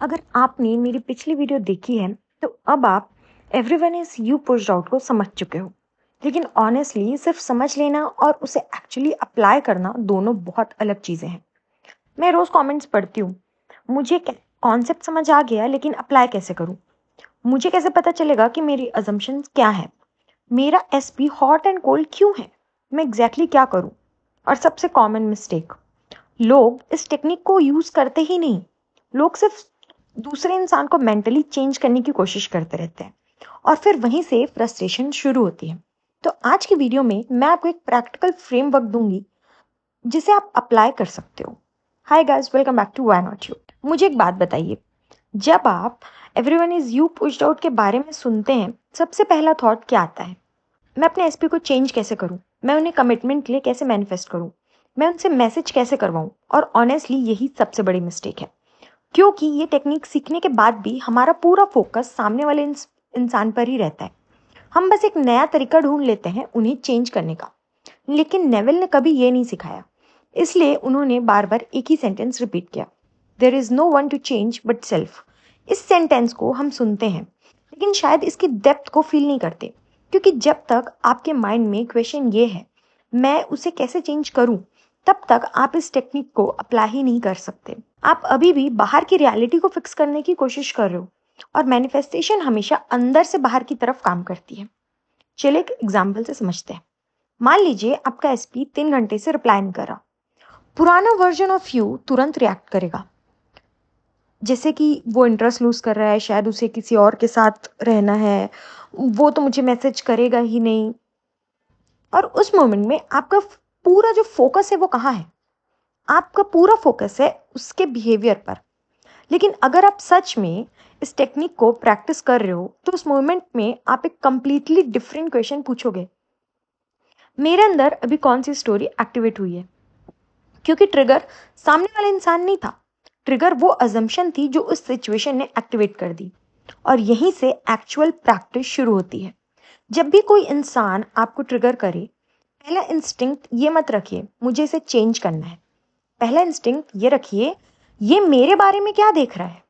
अगर आपने मेरी पिछली वीडियो देखी है तो अब आप everyone is you pushed out को समझ चुके हो। लेकिन ऑनेस्टली सिर्फ समझ लेना और उसे एक्चुअली अप्लाई करना दोनों बहुत अलग चीज़ें हैं। मैं रोज़ कमेंट्स पढ़ती हूँ, मुझे कॉन्सेप्ट समझ आ गया लेकिन अप्लाई कैसे करूँ? मुझे कैसे पता चलेगा कि मेरी अजम्पशंस क्या है? मेरा एसपी हॉट एंड कोल्ड क्यों है? मैं एग्जैक्टली क्या करूँ? और सबसे कॉमन मिस्टेक, लोग इस टेक्निक को यूज़ करते ही नहीं, लोग सिर्फ दूसरे इंसान को मेंटली चेंज करने की कोशिश करते रहते हैं और फिर वहीं से फ्रस्ट्रेशन शुरू होती है। तो आज की वीडियो में मैं आपको एक प्रैक्टिकल फ्रेमवर्क दूंगी जिसे आप अप्लाई कर सकते हो। Hi guys, welcome back to why not you. मुझे एक बात बताइए, जब आप everyone is you pushed out के बारे में सुनते हैं, सबसे पहला थॉट क्या आता है? मैं अपने एसपी को चेंज कैसे करूं? मैं उन्हें कमिटमेंट के लिए कैसे मैनिफेस्ट करूं? मैं उनसे मैसेज कैसे करवाऊं? और ऑनेस्टली यही सबसे बड़ी मिस्टेक है, क्योंकि ये टेक्निक सीखने के बाद भी हमारा पूरा फोकस सामने वाले इंसान पर ही रहता है। हम बस एक नया तरीका ढूंढ लेते हैं उन्हें चेंज करने का। लेकिन नेविल ने कभी ये नहीं सिखाया, इसलिए उन्होंने बार बार एक ही सेंटेंस रिपीट किया, there is no one to change but self. इस सेंटेंस को हम सुनते हैं लेकिन शायद इसकी डेप्थ को फील नहीं करते, क्योंकि जब तक आपके माइंड में क्वेश्चन ये है, मैं उसे कैसे चेंज करूं, तब तक आप इस टेक्निक को अप्लाई ही नहीं कर सकते। आप अभी भी बाहर की रियलिटी को फिक्स करने की कोशिश कर रहे हो और मैनिफेस्टेशन हमेशा अंदर से बाहर की तरफ काम करती है। चलिए एक एग्जाम्पल से समझते हैं। मान लीजिए आपका एसपी 3 घंटे से रिप्लाई नहीं कर रहा। पुराना वर्जन ऑफ यू तुरंत रिएक्ट करेगा, जैसे कि वो इंटरेस्ट लूज कर रहा है, शायद उसे किसी और के साथ रहना है, वो तो मुझे मैसेज करेगा ही नहीं। और उस मोमेंट में आपका पूरा जो फोकस है वो कहाँ है? आपका पूरा फोकस है उसके बिहेवियर पर। लेकिन अगर आप सच में इस टेक्निक को प्रैक्टिस कर रहे हो तो उस मोमेंट में आप एक कंप्लीटली डिफरेंट क्वेश्चन पूछोगे, मेरे अंदर अभी कौन सी स्टोरी एक्टिवेट हुई है? क्योंकि ट्रिगर सामने वाला इंसान नहीं था, ट्रिगर वो अजम्पशन थी जो उस सिचुएशन ने एक्टिवेट कर दी। और यहीं से एक्चुअल प्रैक्टिस शुरू होती है। जब भी कोई इंसान आपको ट्रिगर करे, पहला इंस्टिंक्ट ये मत रखिए मुझे इसे चेंज करना है। पहला इंस्टिंक्ट ये रखिए, ये मेरे बारे में क्या देख रहा है?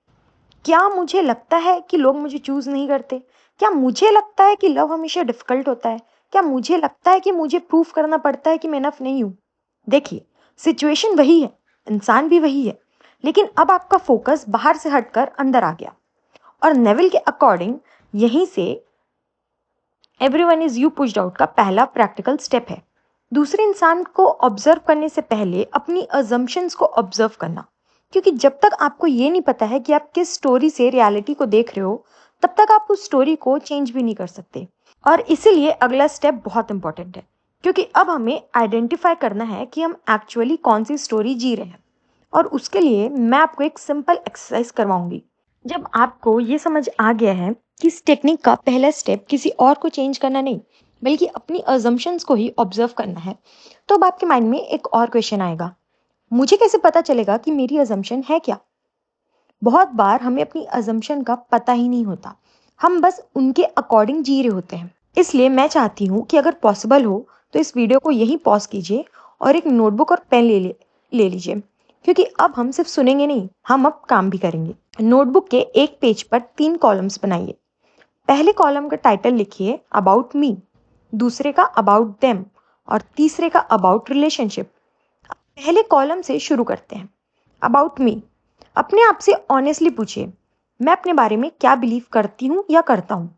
क्या मुझे लगता है कि लोग मुझे चूज नहीं करते? क्या मुझे लगता है कि लव हमेशा डिफिकल्ट होता है? क्या मुझे लगता है कि मुझे प्रूफ करना पड़ता है कि मैं इनफ नहीं हूं? देखिए, सिचुएशन वही है, इंसान भी वही है, लेकिन अब आपका फोकस बाहर से हटकर अंदर आ गया। और नेविल के अकॉर्डिंग यहीं से everyone is you pushed out का पहला प्रैक्टिकल स्टेप है, दूसरे इंसान को ऑब्जर्व करने से पहले अपनी अजम्पशंस को ऑब्जर्व करना। क्योंकि जब तक आपको ये नहीं पता है कि आप किस स्टोरी से रियलिटी को देख रहे हो, तब तक आप उस स्टोरी को चेंज भी नहीं कर सकते। और इसीलिए अगला स्टेप बहुत इंपॉर्टेंट है, क्योंकि अब हमें आइडेंटिफाई करना है कि हम एक्चुअली कौन सी स्टोरी जी रहे हैं। और उसके लिए मैं आपको एक सिंपल एक्सरसाइज करवाऊंगी। जब आपको ये समझ आ गया है कि इस टेक्निक का पहला स्टेप किसी और को चेंज करना नहीं बल्कि अपनी अजम्पशंस को ही ऑब्जर्व करना है, तो अब आपके माइंड में एक और क्वेश्चन आएगा, मुझे कैसे पता चलेगा कि मेरी अजम्पशन है क्या? बहुत बार हमें अपनी अजम्पशन का पता ही नहीं होता, हम बस उनके अकॉर्डिंग जी रहे होते हैं। इसलिए मैं चाहती हूँ कि अगर पॉसिबल हो तो इस वीडियो को यहीं पॉज कीजिए और एक नोटबुक और पेन ले लीजिए, क्योंकि अब हम सिर्फ सुनेंगे नहीं, हम अब काम भी करेंगे। नोटबुक के एक पेज पर 3 कॉलम्स बनाइए। पहले कॉलम का टाइटल लिखिए अबाउट मी, दूसरे का अबाउट देम और तीसरे का अबाउट रिलेशनशिप। पहले कॉलम से शुरू करते हैं। अबाउट मी, अपने आप से ऑनेस्टली पूछिए, मैं अपने बारे में क्या बिलीव करती हूँ या करता हूँ?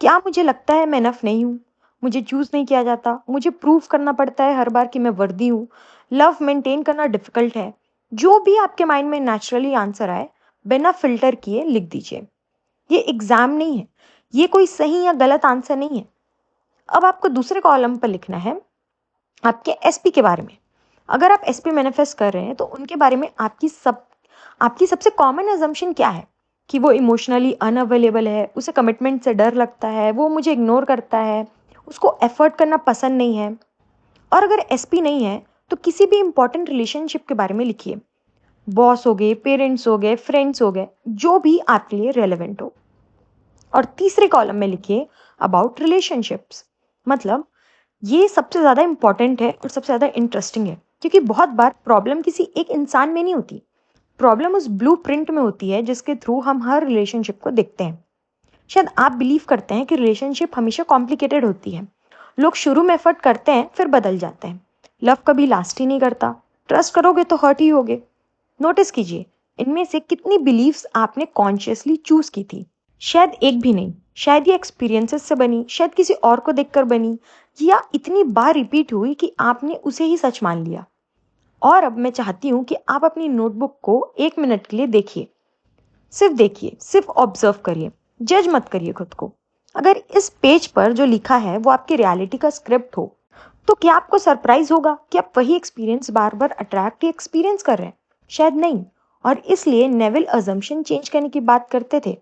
क्या मुझे लगता है मैं इनफ नहीं हूँ? मुझे चूज नहीं किया जाता? मुझे प्रूफ करना पड़ता है हर बार कि मैं वर्दी हूँ? लव मेंटेन करना डिफिकल्ट है? जो भी आपके माइंड में नेचुरली आंसर आए, बिना फिल्टर किए लिख दीजिए। ये एग्जाम नहीं है, ये कोई सही या गलत आंसर नहीं है। अब आपको दूसरे कॉलम पर लिखना है आपके एसपी के बारे में। अगर आप एसपी मैनिफेस्ट कर रहे हैं तो उनके बारे में आपकी सबसे कॉमन अजम्पशन क्या है? कि वो इमोशनली अनअवेलेबल है, उसे कमिटमेंट से डर लगता है, वो मुझे इग्नोर करता है, उसको एफर्ट करना पसंद नहीं है। और अगर एसपी नहीं है तो किसी भी इंपॉर्टेंट रिलेशनशिप के बारे में लिखिए, बॉस हो गए, पेरेंट्स हो गए, फ्रेंड्स हो गए, जो भी आपके लिए रेलेवेंट हो। और तीसरे कॉलम में लिखिए अबाउट रिलेशनशिप्स। मतलब ये सबसे ज़्यादा इंपॉर्टेंट है और सबसे ज़्यादा इंटरेस्टिंग है, क्योंकि बहुत बार प्रॉब्लम किसी एक इंसान में नहीं होती, प्रॉब्लम उस ब्लूप्रिंट में होती है जिसके थ्रू हम हर रिलेशनशिप को देखते हैं। शायद आप बिलीव करते हैं कि रिलेशनशिप हमेशा कॉम्प्लिकेटेड होती है। लोग शुरू में एफर्ट करते हैं फिर बदल जाते हैं। लव कभी लास्ट ही नहीं करता। ट्रस्ट करोगे तो हर्ट ही होगे। नोटिस कीजिए, इनमें से कितनी बिलीव्स आपने कॉन्शियसली चूज की थी। शायद एक भी नहीं। शायद ये एक्सपीरियंसेस से बनी, शायद किसी और को देखकर बनी, या इतनी बार रिपीट हुई कि आपने उसे ही सच मान लिया। और अब मैं चाहती हूँ कि आप अपनी नोटबुक को 1 मिनट के लिए देखिए। सिर्फ देखिए, सिर्फ ऑब्जर्व करिए, जज मत करिए खुद को। अगर इस पेज पर जो लिखा है वो आपकी रियलिटी का स्क्रिप्ट हो, तो क्या आपको सरप्राइज होगा कि आप वही एक्सपीरियंस बार बार अट्रैक्ट या एक्सपीरियंस कर रहे हैं? शायद नहीं। और इसलिए नेविल अजम्पशन चेंज करने की बात करते थे,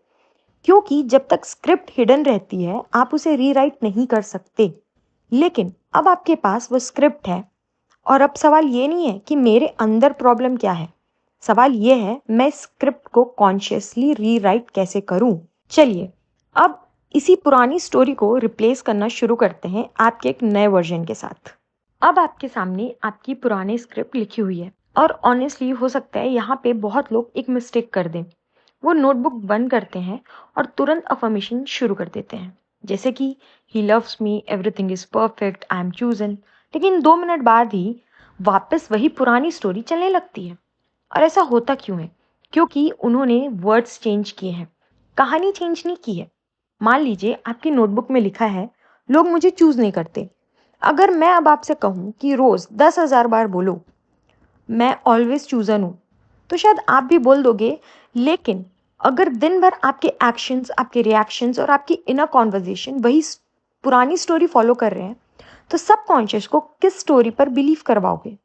क्योंकि जब तक स्क्रिप्ट हिडन रहती है आप उसे रीराइट नहीं कर सकते। लेकिन अब आपके पास वो स्क्रिप्ट है, और अब सवाल ये नहीं है कि मेरे अंदर प्रॉब्लम क्या है। सवाल ये है, मैं स्क्रिप्ट को कॉन्शियसली रीराइट कैसे करूं? चलिए अब इसी पुरानी स्टोरी को रिप्लेस करना शुरू करते हैं आपके एक नए वर्जन के साथ। अब आपके सामने आपकी पुरानी स्क्रिप्ट लिखी हुई है, और ऑनेस्टली हो सकता है यहाँ पे बहुत लोग एक मिस्टेक कर दें। वो नोटबुक बंद करते हैं और तुरंत अफर्मेशन शुरू कर देते हैं, जैसे कि he loves me, everything is perfect, I am chosen. लेकिन 2 मिनट बाद ही वापस वही पुरानी स्टोरी चलने लगती है। और ऐसा होता क्यों है? क्योंकि उन्होंने वर्ड्स चेंज किए हैं, कहानी चेंज नहीं की है। मान लीजिए आपकी नोटबुक में लिखा है, लोग मुझे चूज नहीं करते। अगर मैं अब आपसे कहूँ कि रोज 10,000 बार बोलो मैं ऑलवेज चूजन हूँ, तो शायद आप भी बोल दोगे। लेकिन अगर दिन भर आपके एक्शंस, आपके रिएक्शंस और आपकी इनर कॉन्वर्जेशन वही पुरानी स्टोरी फॉलो कर रहे हैं, तो सबकॉन्शियस को किस स्टोरी पर बिलीव करवाओगे?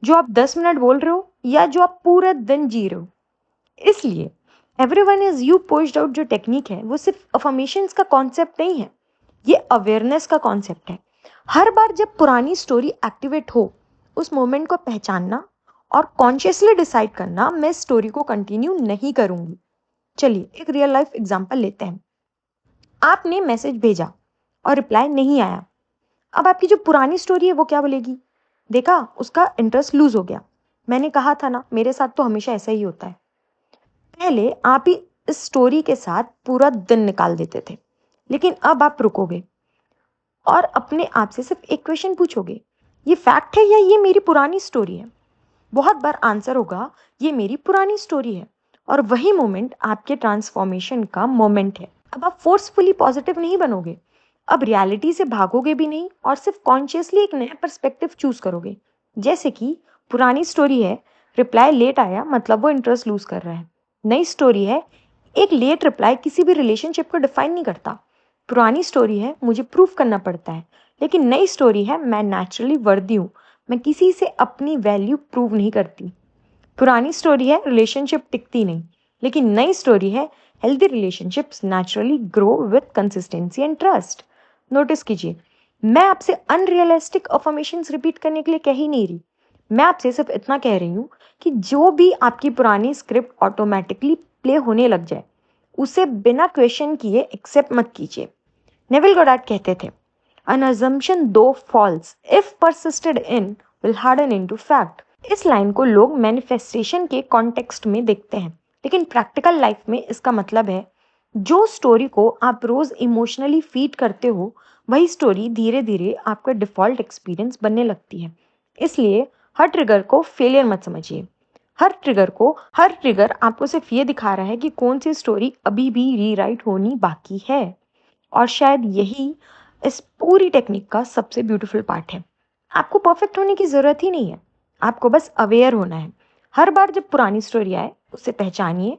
जो आप 10 मिनट बोल रहे हो, या जो आप पूरा दिन जी रहे हो? इसलिए everyone is you pushed out जो टेक्निक है वो सिर्फ अफर्मेशंस का कॉन्सेप्ट नहीं है, ये अवेयरनेस का कॉन्सेप्ट है। हर बार जब पुरानी स्टोरी एक्टिवेट हो, उस मोमेंट को पहचानना और कॉन्शियसली डिसाइड करना, मैं स्टोरी को कंटिन्यू नहीं करूंगी। चलिए एक रियल लाइफ एग्जांपल लेते हैं। आपने मैसेज भेजा और रिप्लाई नहीं आया। अब आपकी जो पुरानी स्टोरी है वो क्या बोलेगी? देखा, उसका इंटरेस्ट लूज हो गया। मैंने कहा था ना, मेरे साथ तो हमेशा ऐसा ही होता है। पहले आप ही इस स्टोरी के साथ पूरा दिन निकाल देते थे, लेकिन अब आप रुकोगे और अपने आप से सिर्फ एक क्वेश्चन पूछोगे, ये फैक्ट है या ये मेरी पुरानी स्टोरी है? बहुत बार आंसर होगा, ये मेरी पुरानी स्टोरी है। और वही मोमेंट आपके ट्रांसफॉर्मेशन का मोमेंट है। अब आप फोर्सफुली पॉजिटिव नहीं बनोगे, अब रियलिटी से भागोगे भी नहीं, और सिर्फ कॉन्शियसली एक नया पर्सपेक्टिव चूज करोगे। जैसे कि पुरानी स्टोरी है, रिप्लाई लेट आया मतलब वो इंटरेस्ट लूज कर रहा है। नई स्टोरी है, एक लेट रिप्लाई किसी भी रिलेशनशिप को डिफाइन नहीं करता। पुरानी स्टोरी है, मुझे प्रूव करना पड़ता है। लेकिन नई स्टोरी है, मैं नेचुरली वर्दी हूँ, मैं किसी से अपनी वैल्यू प्रूव नहीं करती। पुरानी स्टोरी है, रिलेशनशिप टिकती नहीं। लेकिन नई स्टोरी है, healthy relationships naturally grow with consistency and trust. Notice कीजिए, मैं आपसे अनरियलिस्टिक अफर्मेशंस रिपीट करने के लिए कह ही नहीं रही। मैं आपसे सिर्फ इतना कह रही हूँ कि जो भी आपकी पुरानी स्क्रिप्ट ऑटोमेटिकली प्ले होने लग जाए, उसे बिना क्वेश्चन किए एक्सेप्ट मत कीजिए। नेविल गोडार्ड कहते थे, an assumption though false if persisted in will harden into fact। इस लाइन को लोग मैनिफेस्टेशन के कॉन्टेक्स्ट में देखते हैं, लेकिन प्रैक्टिकल लाइफ में इसका मतलब है, जो स्टोरी को आप रोज इमोशनली फीड करते हो, वही स्टोरी धीरे धीरे आपका डिफॉल्ट एक्सपीरियंस बनने लगती है। इसलिए हर ट्रिगर को फेलियर मत समझिए। हर ट्रिगर आपको सिर्फ ये दिखा रहा है कि कौन सी स्टोरी अभी भी रीराइट होनी बाकी है। और शायद यही इस पूरी टेक्निक का सबसे ब्यूटीफुल पार्ट है। आपको परफेक्ट होने की ज़रूरत ही नहीं है, आपको बस अवेयर होना है। हर बार जब पुरानी स्टोरी आए, उसे पहचानिए,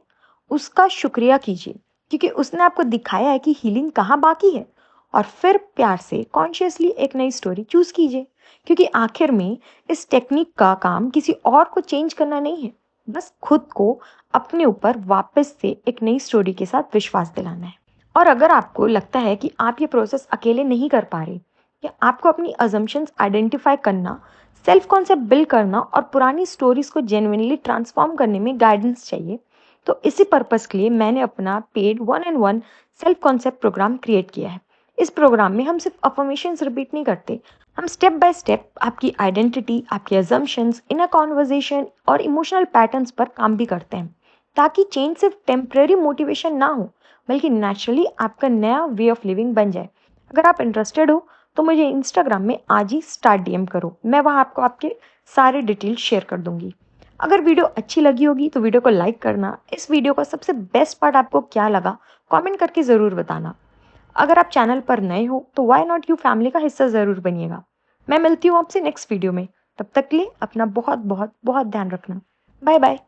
उसका शुक्रिया कीजिए, क्योंकि उसने आपको दिखाया है कि हीलिंग कहाँ बाकी है। और फिर प्यार से कॉन्शियसली एक नई स्टोरी चूज कीजिए, क्योंकि आखिर में इस टेक्निक का काम किसी और को चेंज करना नहीं है, बस खुद को अपने ऊपर वापस से एक नई स्टोरी के साथ विश्वास दिलाना है। और अगर आपको लगता है कि आप ये प्रोसेस अकेले नहीं कर पा रहे, या आपको अपनी अजम्पशंस आइडेंटिफाई करना, सेल्फ कॉन्सेप्ट बिल्ड करना और पुरानी स्टोरीज को जेन्युइनली ट्रांसफॉर्म करने में गाइडेंस चाहिए, तो इसी पर्पस के लिए मैंने अपना paid 1-on-1 self concept program create किया है। इस प्रोग्राम में हम सिर्फ अफर्मेशंस रिपीट नहीं करते, हम स्टेप बाय स्टेप आपकी आइडेंटिटी, आपके अजम्पशंस, इनर कॉन्वर्जेशन और इमोशनल पैटर्न्स पर काम भी करते हैं, ताकि चेंज सिर्फ टेम्पररी मोटिवेशन ना हो, बल्कि नेचुरली आपका नया वे ऑफ लिविंग बन जाए। अगर आप इंटरेस्टेड हो तो मुझे इंस्टाग्राम में आज ही स्टार्ट डीएम करो, मैं वहाँ आपको आपके सारे डिटेल्स शेयर कर दूंगी। अगर वीडियो अच्छी लगी होगी तो वीडियो को लाइक करना। इस वीडियो का सबसे बेस्ट पार्ट आपको क्या लगा कमेंट करके ज़रूर बताना। अगर आप चैनल पर नए हो तो व्हाई नॉट यू फैमिली का हिस्सा ज़रूर बनिएगा। मैं मिलती हूँ आपसे नेक्स्ट वीडियो में। तब तक के लिए अपना बहुत बहुत बहुत ध्यान रखना। Bye bye.